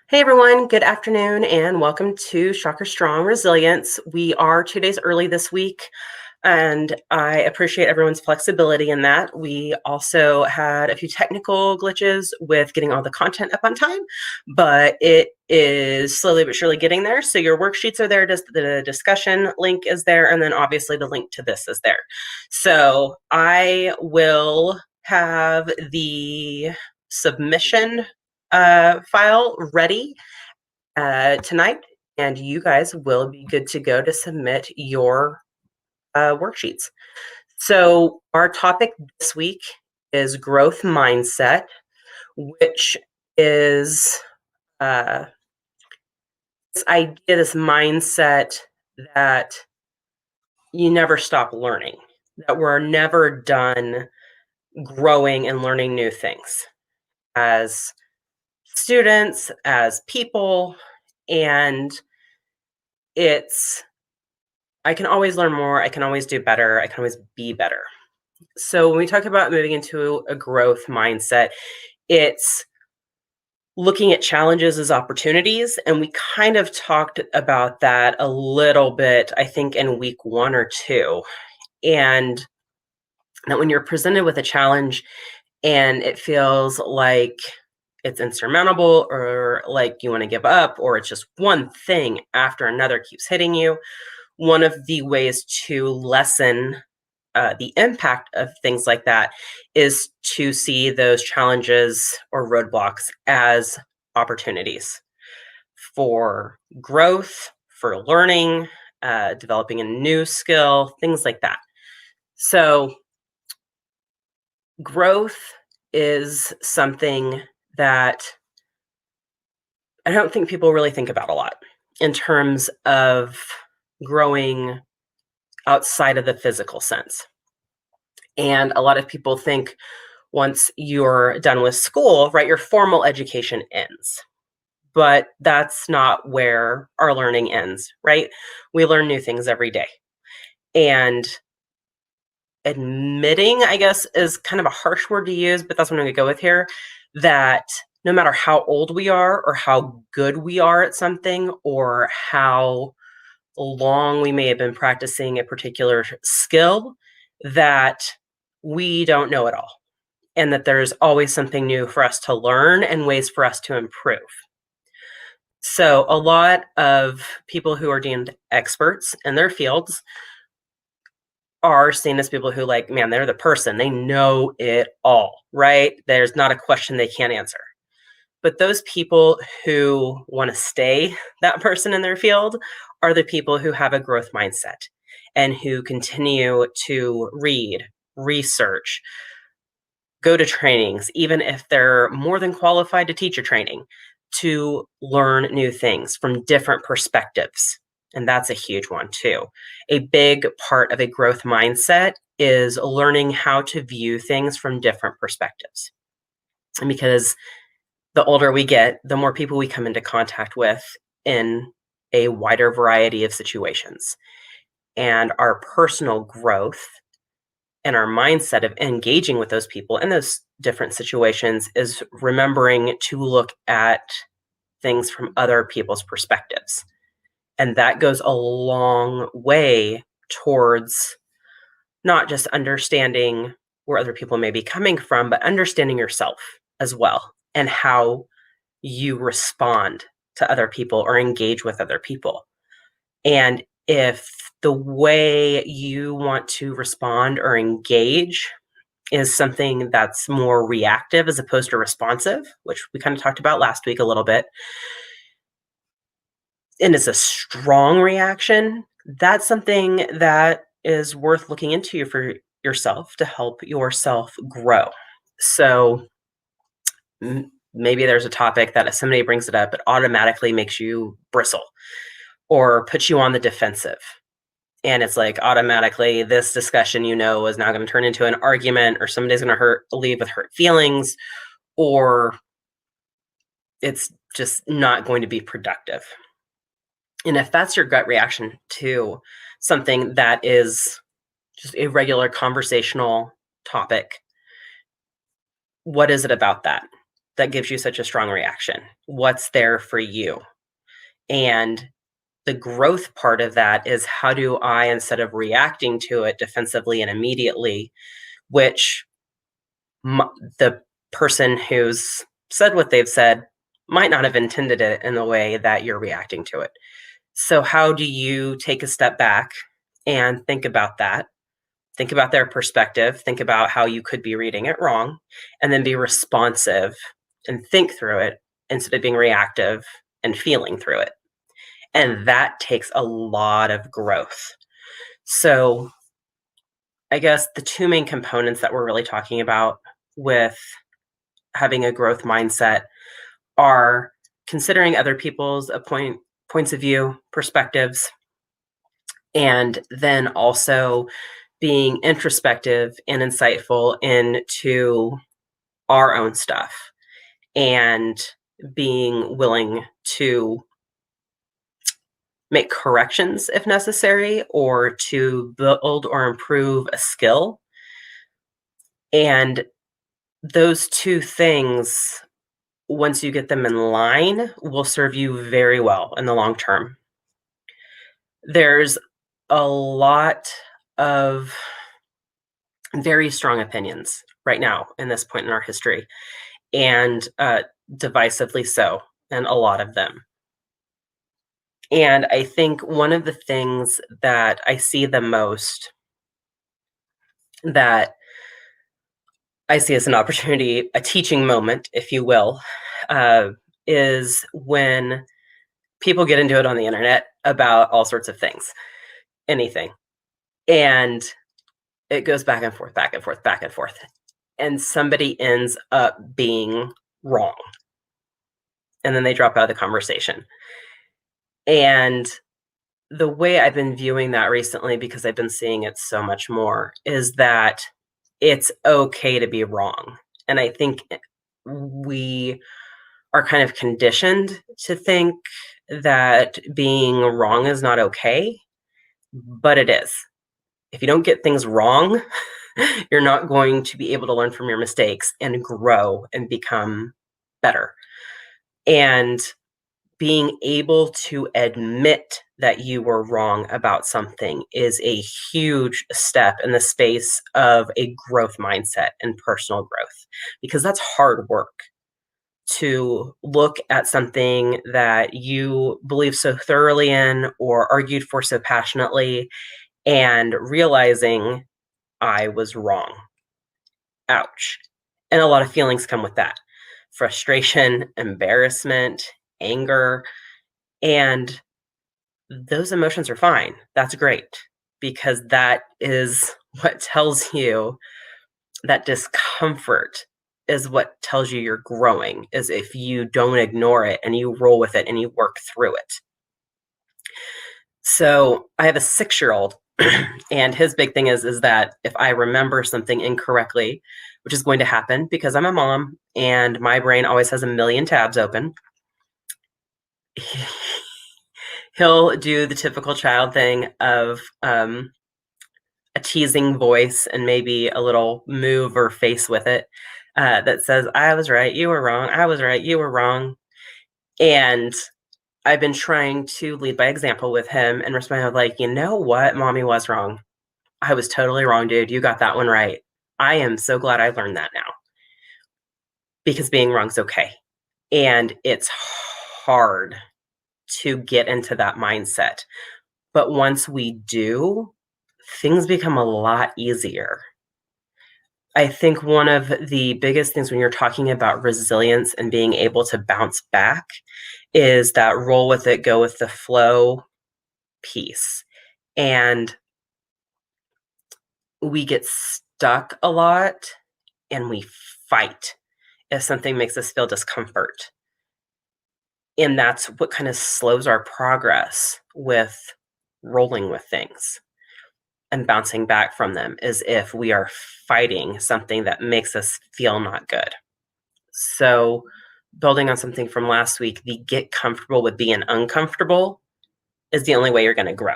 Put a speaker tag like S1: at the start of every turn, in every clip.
S1: Hey everyone, good afternoon and welcome to Shocker Strong Resilience. We are 2 days early this week, and I appreciate everyone's flexibility in that. We also had a few technical glitches with getting all the content up on time, but it is slowly but surely getting there. So your worksheets are there, the discussion link is there, and then obviously the link to this is there. So I will have the submission file ready tonight, and you guys will be good to go to submit your worksheets. So, our topic this week is growth mindset, which is this idea, this mindset that you never stop learning, that we're never done growing and learning new things as students, as people, and it's I can always learn more, I can always do better, I can always be better. So when we talk about moving into a growth mindset, it's looking at challenges as opportunities. And we kind of talked about that a little bit, I think, in week 1 or 2. And that when you're presented with a challenge and it feels like it's insurmountable or like you want to give up, or it's just one thing after another keeps hitting you, one of the ways to lessen the impact of things like that is to see those challenges or roadblocks as opportunities for growth, for learning, developing a new skill, things like that. So, growth is something that I don't think people really think about a lot in terms of growing outside of the physical sense. And a lot of people think once you're done with school, right, your formal education ends. But that's not where our learning ends, right? We learn new things every day. And admitting, I guess, is kind of a harsh word to use, but that's what I'm going to go with here, that no matter how old we are or how good we are at something or how long we may have been practicing a particular skill, that we don't know it all and that there's always something new for us to learn and ways for us to improve. So, a lot of people who are deemed experts in their fields are seen as people who, like, man, they're the person, they know it all, right? There's not a question they can't answer. But those people who want to stay that person in their field are the people who have a growth mindset and who continue to read, research, go to trainings, even if they're more than qualified to teach a training, to learn new things from different perspectives. And that's a huge one, too. A big part of a growth mindset is learning how to view things from different perspectives. And because the older we get, the more people we come into contact with in a wider variety of situations. And our personal growth and our mindset of engaging with those people in those different situations is remembering to look at things from other people's perspectives. And that goes a long way towards not just understanding where other people may be coming from, but understanding yourself as well and how you respond to other people or engage with other people. And if the way you want to respond or engage is something that's more reactive as opposed to responsive, which we kind of talked about last week a little bit, and it's a strong reaction, that's something that is worth looking into for yourself to help yourself grow. So maybe there's a topic that if somebody brings it up, it automatically makes you bristle or puts you on the defensive. And it's like automatically this discussion, is now going to turn into an argument, or somebody's going to leave with hurt feelings, or it's just not going to be productive. And if that's your gut reaction to something that is just a regular conversational topic, what is it about that? that gives you such a strong reaction? What's there for you? And the growth part of that is, how do I, instead of reacting to it defensively and immediately, which the person who's said what they've said might not have intended it in the way that you're reacting to it. So, how do you take a step back and think about that? Think about their perspective, think about how you could be reading it wrong, and then be responsive and think through it instead of being reactive and feeling through it. And that takes a lot of growth. So, I guess the two main components that we're really talking about with having a growth mindset are considering other people's points of view, perspectives, and then also being introspective and insightful into our own stuff, and being willing to make corrections if necessary, or to build or improve a skill. And those two things, once you get them in line, will serve you very well in the long term. There's a lot of very strong opinions right now in this point in our history, and divisively so, and a lot of them. And I think one of the things that I see the most, that I see as an opportunity, a teaching moment, if you will, uh, is when people get into it on the internet about all sorts of things, anything. And it goes back and forth, back and forth, back and forth. And somebody ends up being wrong. And then they drop out of the conversation. And the way I've been viewing that recently, because I've been seeing it so much more, is that it's okay to be wrong. And I think we are kind of conditioned to think that being wrong is not okay, but it is. If you don't get things wrong, you're not going to be able to learn from your mistakes and grow and become better. And being able to admit that you were wrong about something is a huge step in the space of a growth mindset and personal growth, because that's hard work to look at something that you believe so thoroughly in or argued for so passionately, and realizing I was wrong. Ouch. And a lot of feelings come with that: frustration, embarrassment, anger. And those emotions are fine. That's great, because that is what tells you, that discomfort is what tells you you're growing, is if you don't ignore it and you roll with it and you work through it. So I have a 6-year-old, and his big thing is that if I remember something incorrectly, which is going to happen because I'm a mom and my brain always has a million tabs open, he'll do the typical child thing of a teasing voice and maybe a little move or face with it, that says, I was right, you were wrong. I was right, you were wrong. And I've been trying to lead by example with him and respond like, you know what? Mommy was wrong. I was totally wrong, dude. You got that one right. I am so glad I learned that now, because being wrong's okay. And it's hard to get into that mindset. But once we do, things become a lot easier. I think one of the biggest things when you're talking about resilience and being able to bounce back is that roll with it, go with the flow piece. And we get stuck a lot and we fight if something makes us feel discomfort. And that's what kind of slows our progress with rolling with things and bouncing back from them, is if we are fighting something that makes us feel not good. So, building on something from last week, the get comfortable with being uncomfortable is the only way you're going to grow.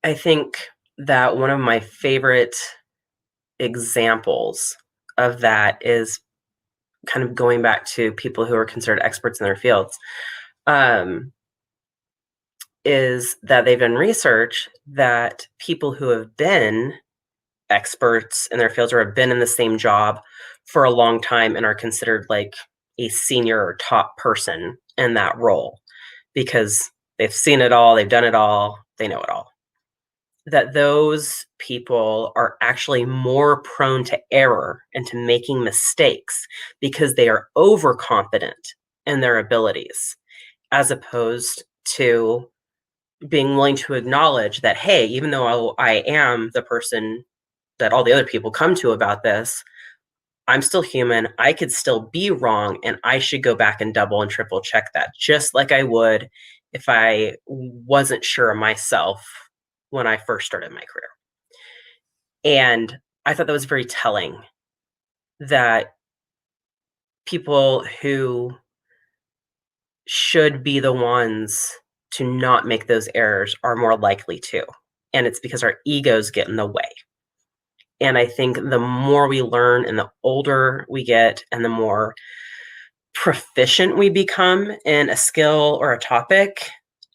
S1: I think that one of my favorite examples of that is kind of going back to people who are considered experts in their fields, um, is that they've done research that people who have been experts in their fields or have been in the same job for a long time and are considered like a senior or top person in that role because they've seen it all, they've done it all, they know it all. That those people are actually more prone to error and to making mistakes because they are overconfident in their abilities, as opposed to being willing to acknowledge that, hey, even though I am the person that all the other people come to about this, I'm still human. I could still be wrong, and I should go back and double and triple check that, just like I would if I wasn't sure of myself when I first started my career. And I thought that was very telling that people who should be the ones to not make those errors are more likely to. And it's because our egos get in the way. And I think the more we learn and the older we get and the more proficient we become in a skill or a topic,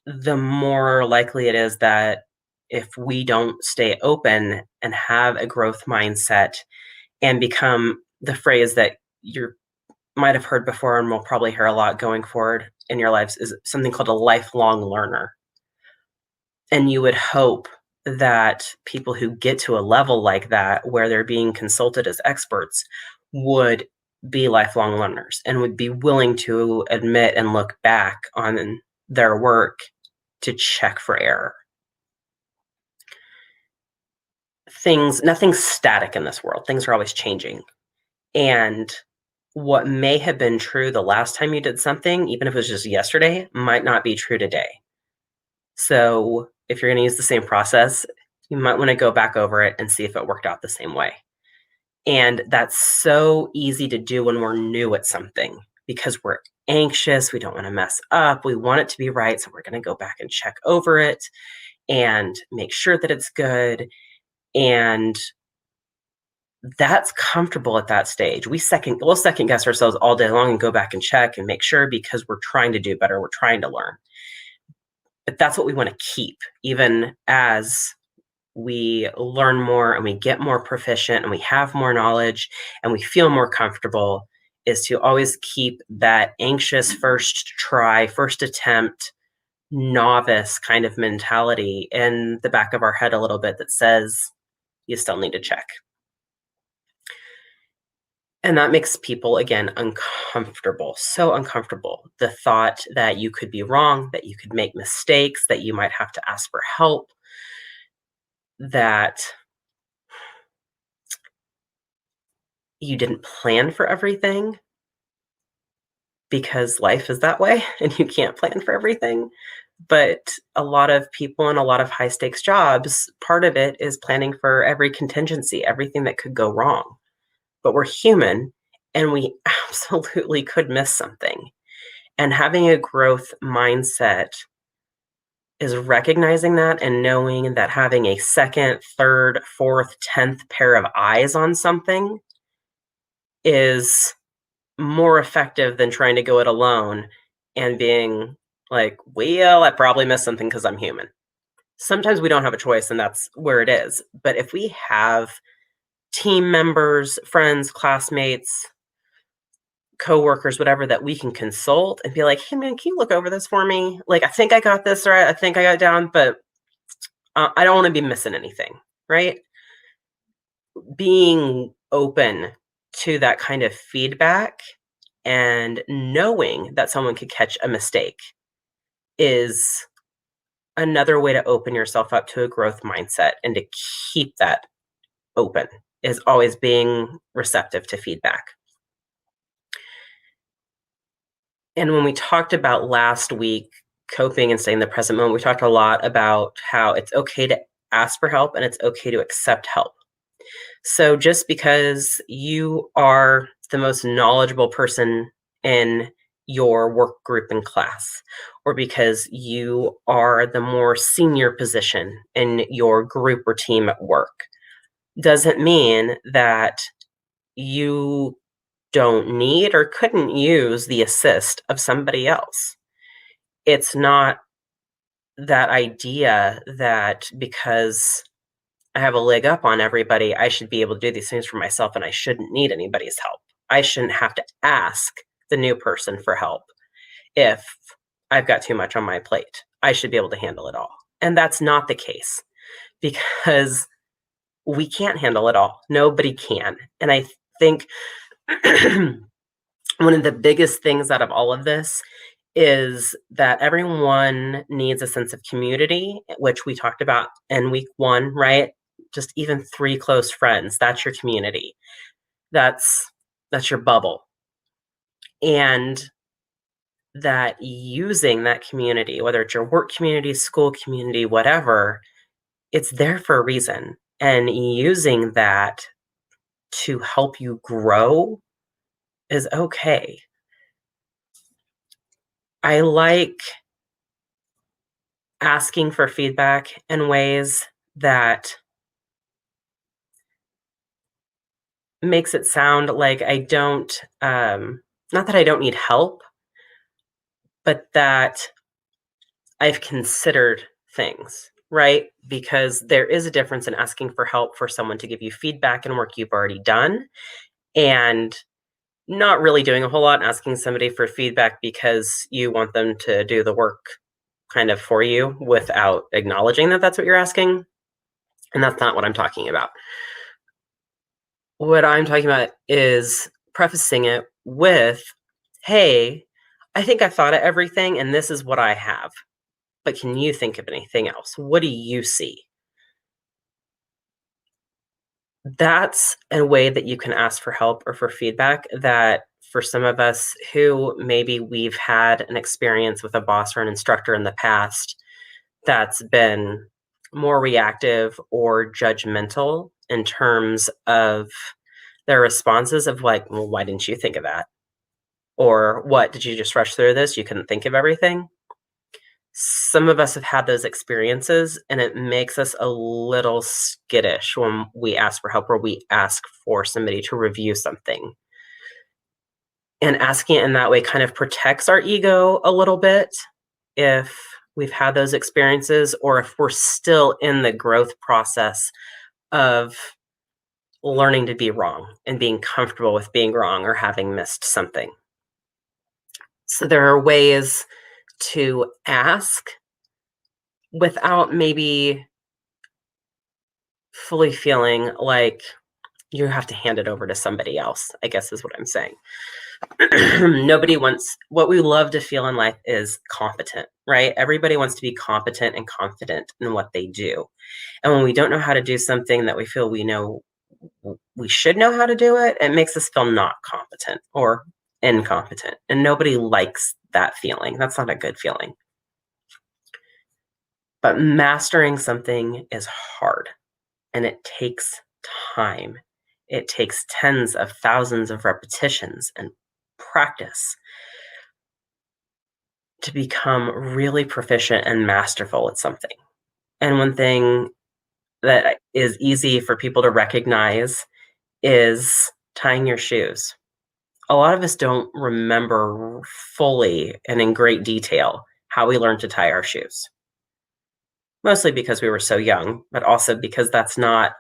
S1: the more likely it is that if we don't stay open and have a growth mindset and become the phrase that you might have heard before and will probably hear a lot going forward in your lives is something called a lifelong learner. And you would hope that people who get to a level like that, where they're being consulted as experts, would be lifelong learners and would be willing to admit and look back on their work to check for error. Nothing's static in this world. Things are always changing. And what may have been true the last time you did something, even if it was just yesterday, might not be true today. So if you're going to use the same process, you might want to go back over it and see if it worked out the same way. And that's so easy to do when we're new at something because we're anxious. We don't want to mess up. We want it to be right. So we're going to go back and check over it and make sure that it's good. And that's comfortable at that stage. We'll second guess ourselves all day long and go back and check and make sure because we're trying to do better. We're trying to learn. But that's what we want to keep, even as we learn more and we get more proficient and we have more knowledge and we feel more comfortable, is to always keep that anxious first try, first attempt, novice kind of mentality in the back of our head a little bit that says you still need to check. And that makes people, again, uncomfortable, so uncomfortable. The thought that you could be wrong, that you could make mistakes, that you might have to ask for help, that you didn't plan for everything because life is that way and you can't plan for everything. But a lot of people in a lot of high stakes jobs, part of it is planning for every contingency, everything that could go wrong. But we're human and we absolutely could miss something. And having a growth mindset is recognizing that and knowing that having a second, third, fourth, 10th pair of eyes on something is more effective than trying to go it alone and being like, well, I probably missed something because I'm human. Sometimes we don't have a choice and that's where it is. But if we have team members, friends, classmates, coworkers, whatever, that we can consult and be like, hey man, can you look over this for me? Like, I think I got this right. I think I got it down, but I don't want to be missing anything, right? Being open to that kind of feedback and knowing that someone could catch a mistake is another way to open yourself up to a growth mindset and to keep that open, is always being receptive to feedback. And when we talked about last week, coping and staying in the present moment, we talked a lot about how it's okay to ask for help and it's okay to accept help. So just because you are the most knowledgeable person in your work group in class, or because you are the more senior position in your group or team at work, doesn't mean that you don't need or couldn't use the assist of somebody else. It's not that idea that because I have a leg up on everybody, I should be able to do these things for myself and I shouldn't need anybody's help. I shouldn't have to ask the new person for help if I've got too much on my plate. I should be able to handle it all. And that's not the case because we can't handle it all. Nobody can. And I think one of the biggest things out of all of this is that everyone needs a sense of community, which we talked about in week 1, right? Just even 3 close friends, that's your community. That's your bubble. And that using that community, whether it's your work community, school community, whatever, it's there for a reason. And using that to help you grow is okay. I like asking for feedback in ways that makes it sound like I don't, not that I don't need help, but that I've considered things, right? Because there is a difference in asking for help for someone to give you feedback and work you've already done, and not really doing a whole lot and asking somebody for feedback because you want them to do the work kind of for you without acknowledging that that's what you're asking. And that's not what I'm talking about. What I'm talking about is prefacing it with, hey, I think I thought of everything and this is what I have. But can you think of anything else? What do you see? That's a way that you can ask for help or for feedback that for some of us who maybe we've had an experience with a boss or an instructor in the past that's been more reactive or judgmental in terms of their responses of like, well, why didn't you think of that? Or what, did you just rush through this? You couldn't think of everything? Some of us have had those experiences, and it makes us a little skittish when we ask for help or we ask for somebody to review something. And asking it in that way kind of protects our ego a little bit if we've had those experiences or if we're still in the growth process of learning to be wrong and being comfortable with being wrong or having missed something. So there are ways to ask without maybe fully feeling like you have to hand it over to somebody else, I guess is what I'm saying. Nobody wants, what we love to feel in life is competent, right? Everybody wants to be competent and confident in what they do. And when we don't know how to do something that we feel we know we should know how to do it, it makes us feel not competent or incompetent. And nobody likes that feeling. That's not a good feeling. But mastering something is hard and it takes time. It takes tens of thousands of repetitions and practice to become really proficient and masterful at something. And one thing that is easy for people to recognize is tying your shoes. A lot of us don't remember fully and in great detail how we learned to tie our shoes. Mostly because we were so young, but also because that's not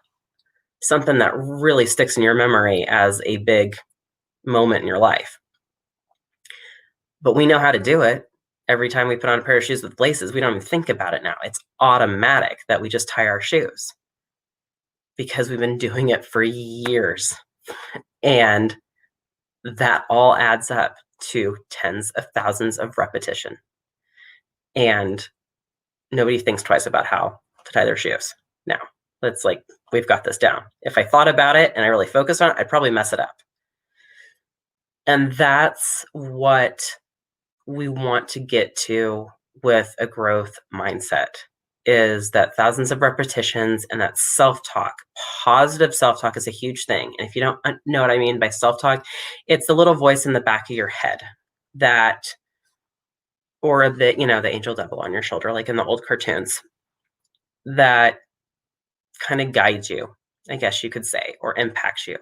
S1: something that really sticks in your memory as a big moment in your life. But we know how to do it. Every time we put on a pair of shoes with laces, we don't even think about it now. It's automatic that we just tie our shoes because we've been doing it for years. And that all adds up to tens of thousands of repetition. And nobody thinks twice about how to tie their shoes now. It's like, we've got this down. If I thought about it and I really focused on it, I'd probably mess it up. And that's what we want to get to with a growth mindset is that thousands of repetitions and that self-talk. Positive self-talk is a huge thing. And if you don't know what I mean by self-talk, it's the little voice in the back of your head that, or the, the angel devil on your shoulder, like in the old cartoons, that kind of guides you, I guess you could say, or impacts you.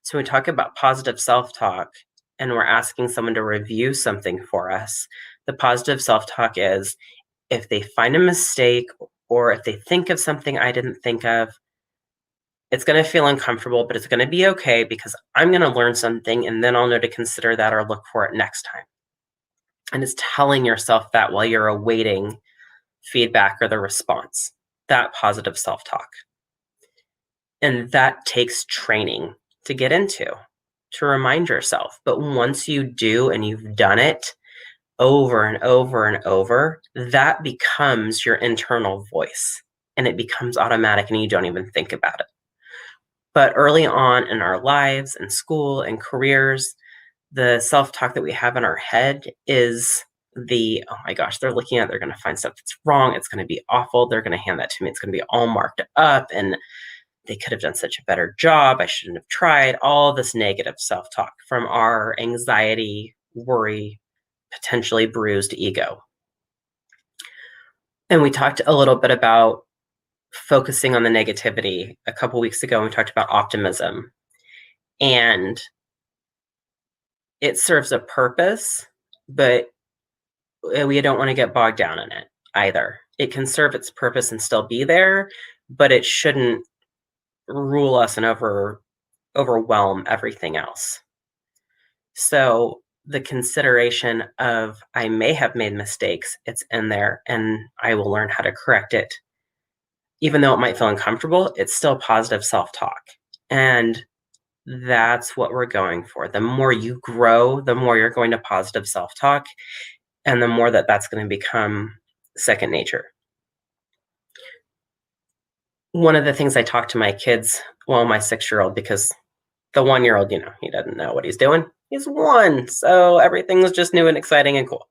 S1: So when we talk about positive self-talk and we're asking someone to review something for us, the positive self-talk is if they find a mistake or if they think of something I didn't think of, it's going to feel uncomfortable, but it's going to be okay because I'm going to learn something and then I'll know to consider that or look for it next time. And it's telling yourself that while you're awaiting feedback or the response, that positive self talk. And that takes training to get into, to remind yourself. But once you do and you've done it over and over and over, that becomes your internal voice and it becomes automatic and you don't even think about it. But early on in our lives and school and careers, the self-talk that we have in our head is oh my gosh, they're looking at, they're going to find stuff that's wrong. It's going to be awful. They're going to hand that to me. It's going to be all marked up and they could have done such a better job. I shouldn't have tried. All this negative self-talk from our anxiety, worry, potentially bruised ego. And we talked a little bit about focusing on the negativity a couple weeks ago. We talked about optimism, and it serves a purpose, but we don't want to get bogged down in it either. It can serve its purpose and still be there, but it shouldn't rule us and overwhelm everything else. So the consideration of I may have made mistakes, it's in there and I will learn how to correct it. Even though it might feel uncomfortable, it's still positive self-talk. And that's what we're going for. The more you grow, the more you're going to positive self-talk, and the more that's going to become second nature. One of the things I talk to my kids, well, my 6-year-old, because the 1-year-old, he doesn't know what he's doing. He's 1, so everything was just new and exciting and cool.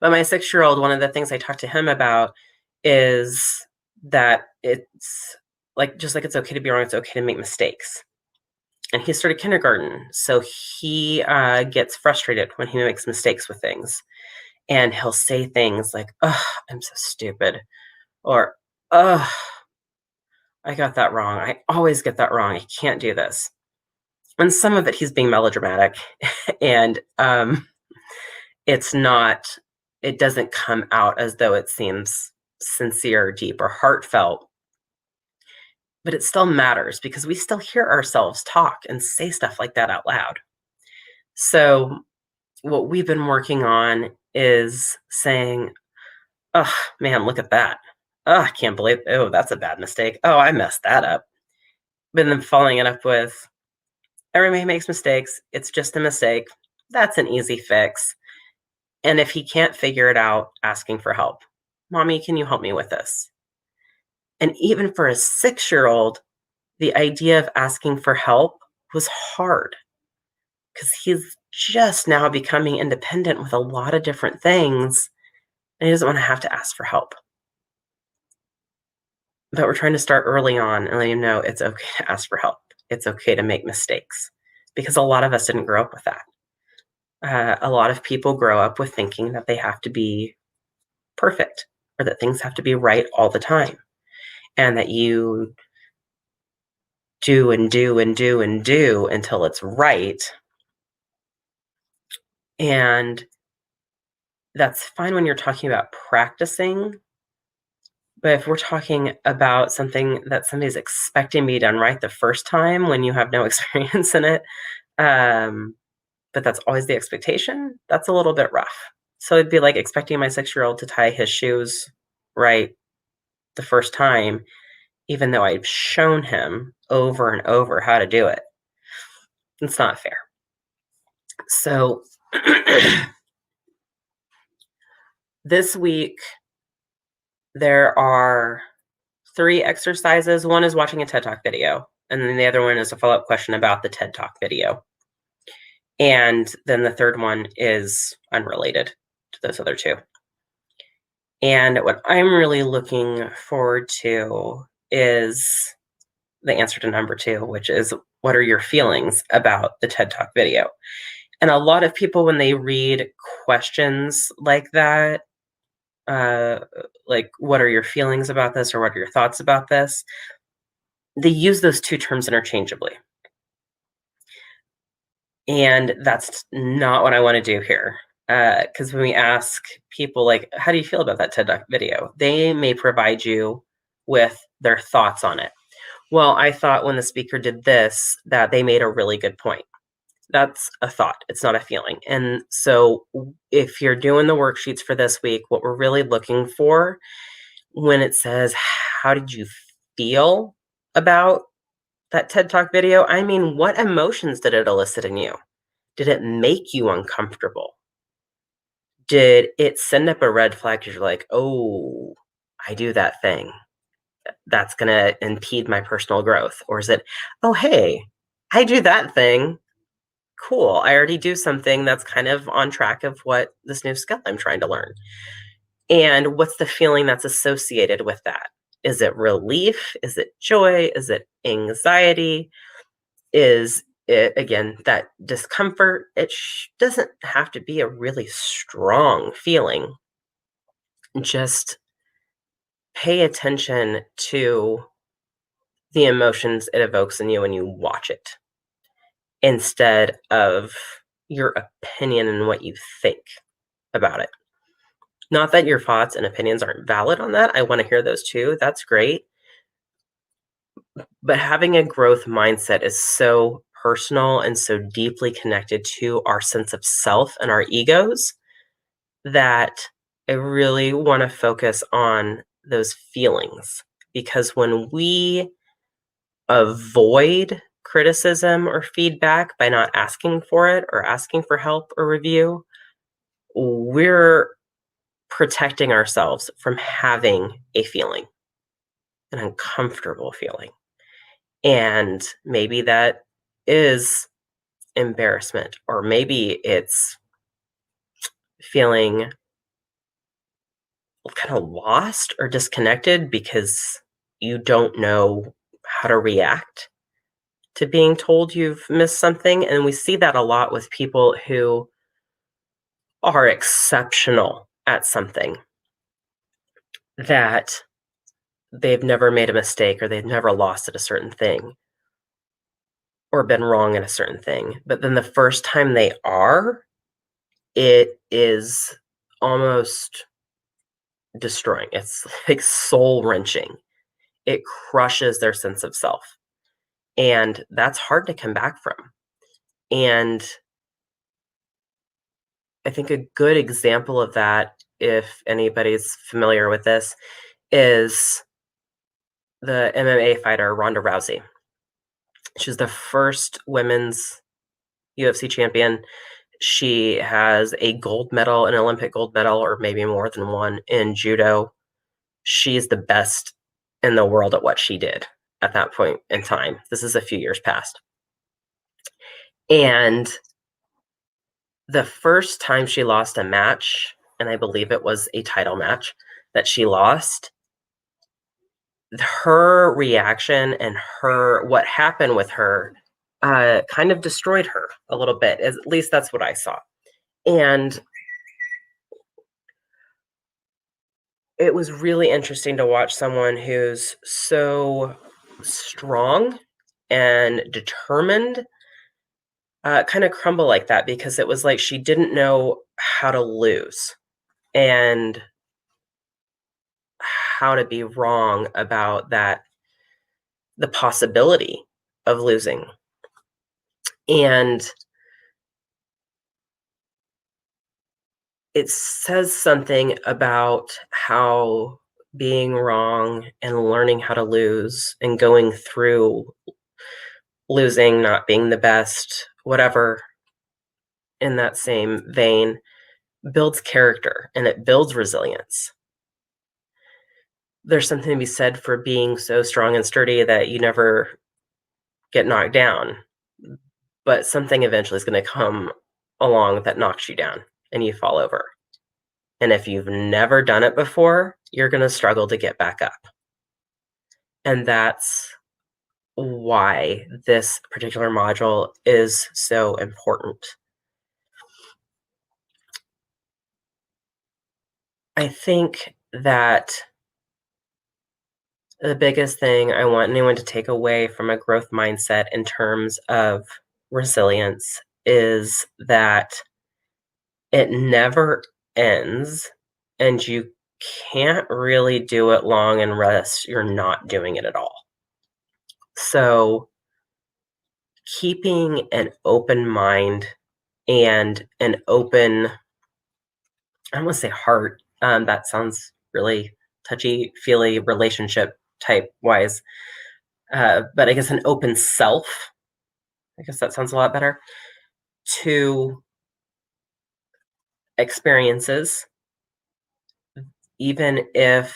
S1: But my 6-year-old, one of the things I talk to him about is that it's just like it's okay to be wrong, it's okay to make mistakes. And he started kindergarten, so he gets frustrated when he makes mistakes with things. And he'll say things like, "Oh, I'm so stupid," or, "Oh, I got that wrong. I always get that wrong. I can't do this." And some of it, he's being melodramatic, and it doesn't come out as though it seems sincere, deep, or heartfelt. But it still matters because we still hear ourselves talk and say stuff like that out loud. So what we've been working on is saying, "Oh, man, look at that. Oh, I can't believe, oh, that's a bad mistake. Oh, I messed that up." But then following it up with, "Everybody makes mistakes. It's just a mistake. That's an easy fix." And if he can't figure it out, asking for help. "Mommy, can you help me with this?" And even for a 6-year-old, the idea of asking for help was hard because he's just now becoming independent with a lot of different things, and he doesn't want to have to ask for help. But we're trying to start early on and let him know it's okay to ask for help. It's okay to make mistakes because a lot of us didn't grow up with that. A lot of people grow up with thinking that they have to be perfect or that things have to be right all the time and that you do and do and do and do until it's right. And that's fine when you're talking about practicing. But if we're talking about something that somebody's expecting to be done right the first time when you have no experience in it, but that's always the expectation, that's a little bit rough. So it'd be like expecting my 6-year-old to tie his shoes right the first time, even though I've shown him over and over how to do it. It's not fair. So this week, there are 3 exercises. One is watching a TED Talk video, and then the other one is a follow-up question about the TED Talk video. And then the third one is unrelated to those other 2. And what I'm really looking forward to is the answer to number 2, which is, what are your feelings about the TED Talk video? And a lot of people, when they read questions like that, like, what are your feelings about this, or what are your thoughts about this? They use those 2 terms interchangeably. And that's not what I want to do here. Because when we ask people, like, how do you feel about that TED Talk video? They may provide you with their thoughts on it. Well, I thought when the speaker did this, that they made a really good point. That's a thought, it's not a feeling. And so, if you're doing the worksheets for this week, what we're really looking for when it says, how did you feel about that TED Talk video? I mean, what emotions did it elicit in you? Did it make you uncomfortable? Did it send up a red flag because you're like, oh, I do that thing. That's going to impede my personal growth? Or is it, oh, hey, I do that thing. Cool. I already do something that's kind of on track of what this new skill I'm trying to learn. And what's the feeling that's associated with that? Is it relief? Is it joy? Is it anxiety? Is it, again, that discomfort? It doesn't have to be a really strong feeling. Just pay attention to the emotions it evokes in you when you watch it instead of your opinion and what you think about it. Not that your thoughts and opinions aren't valid on that. I want to hear those too. That's great. But having a growth mindset is so personal and so deeply connected to our sense of self and our egos that I really want to focus on those feelings. Because when we avoid criticism or feedback by not asking for it or asking for help or review, we're protecting ourselves from having a feeling, an uncomfortable feeling. And maybe that is embarrassment, or maybe it's feeling kind of lost or disconnected because you don't know how to react to being told you've missed something. And we see that a lot with people who are exceptional at something, that they've never made a mistake or they've never lost at a certain thing or been wrong at a certain thing. But then the first time they are, it is almost destroying. It's like soul wrenching. It crushes their sense of self. And that's hard to come back from. And I think a good example of that, if anybody's familiar with this, is the MMA fighter Ronda Rousey. She's the first women's UFC champion. She has a gold medal, an Olympic gold medal, or maybe more than one in judo. She's the best in the world at what she did at that point in time. This is a few years past. And the first time she lost a match, and I believe it was a title match that she lost, her reaction and what happened with her kind of destroyed her a little bit. At least that's what I saw. And it was really interesting to watch someone who's so strong and determined kind of crumble like that, because it was like she didn't know how to lose and how to be wrong about that, the possibility of losing. And it says something about how being wrong and learning how to lose and going through losing, not being the best, whatever, in that same vein, builds character and it builds resilience. There's something to be said for being so strong and sturdy that you never get knocked down, but something eventually is going to come along that knocks you down and you fall over. And if you've never done it before, you're going to struggle to get back up. And that's why this particular module is so important. I think that the biggest thing I want anyone to take away from a growth mindset in terms of resilience is that it never ends, and you can't really do it long unless you're not doing it at all. So, keeping an open mind and an open, I don't want to say heart, that sounds really touchy feely relationship type wise, but I guess an open self, I guess that sounds a lot better, to experiences, even if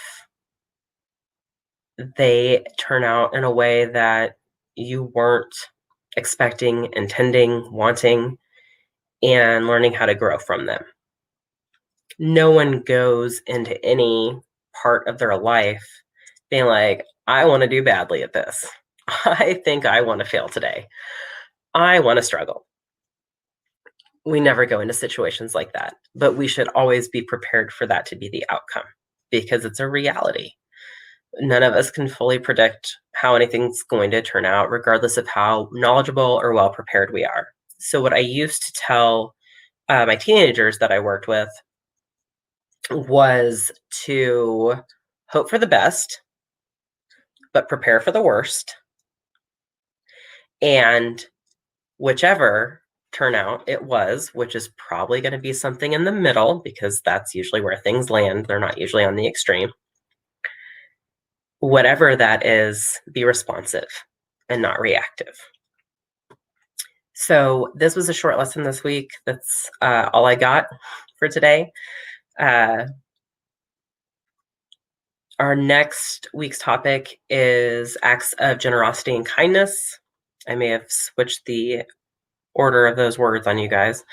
S1: they turn out in a way that you weren't expecting, intending, wanting, and learning how to grow from them. No one goes into any part of their life being like, I want to do badly at this. I think I want to fail today. I want to struggle. We never go into situations like that, but we should always be prepared for that to be the outcome because it's a reality. None of us can fully predict how anything's going to turn out, regardless of how knowledgeable or well prepared we are. So, what I used to tell my teenagers that I worked with was to hope for the best, but prepare for the worst. And whichever turnout it was, which is probably going to be something in the middle because that's usually where things land, they're not usually on the extreme. Whatever that is, be responsive and not reactive. So this was a short lesson this week. That's all I got for today. Our next week's topic is acts of generosity and kindness. I may have switched the order of those words on you guys.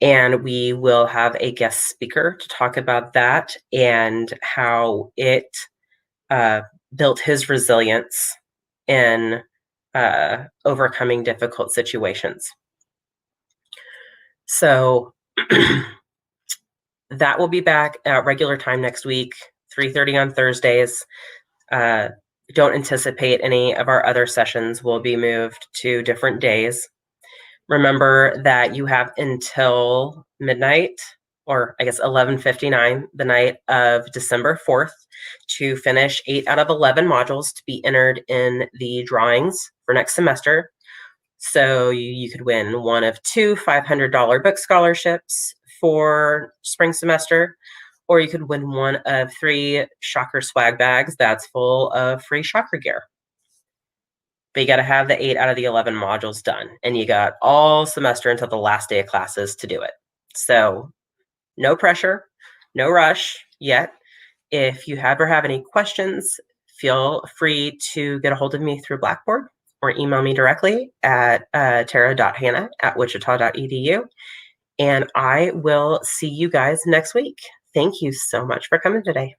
S1: And we will have a guest speaker to talk about that and how it built his resilience in overcoming difficult situations. So that will be back at regular time next week, 3:30 on Thursdays. Don't anticipate any of our other sessions will be moved to different days. Remember that you have until midnight, or I guess 11:59, the night of December 4th, to finish 8 out of 11 modules to be entered in the drawings for next semester. So you could win one of two $500 book scholarships for spring semester, or you could win one of 3 Shocker swag bags that's full of free Shocker gear. But you got to have the 8 out of the 11 modules done, and you got all semester until the last day of classes to do it. So no pressure, no rush yet. If you ever have any questions, feel free to get a hold of me through Blackboard or email me directly at tara.hanna@wichita.edu. And I will see you guys next week. Thank you so much for coming today.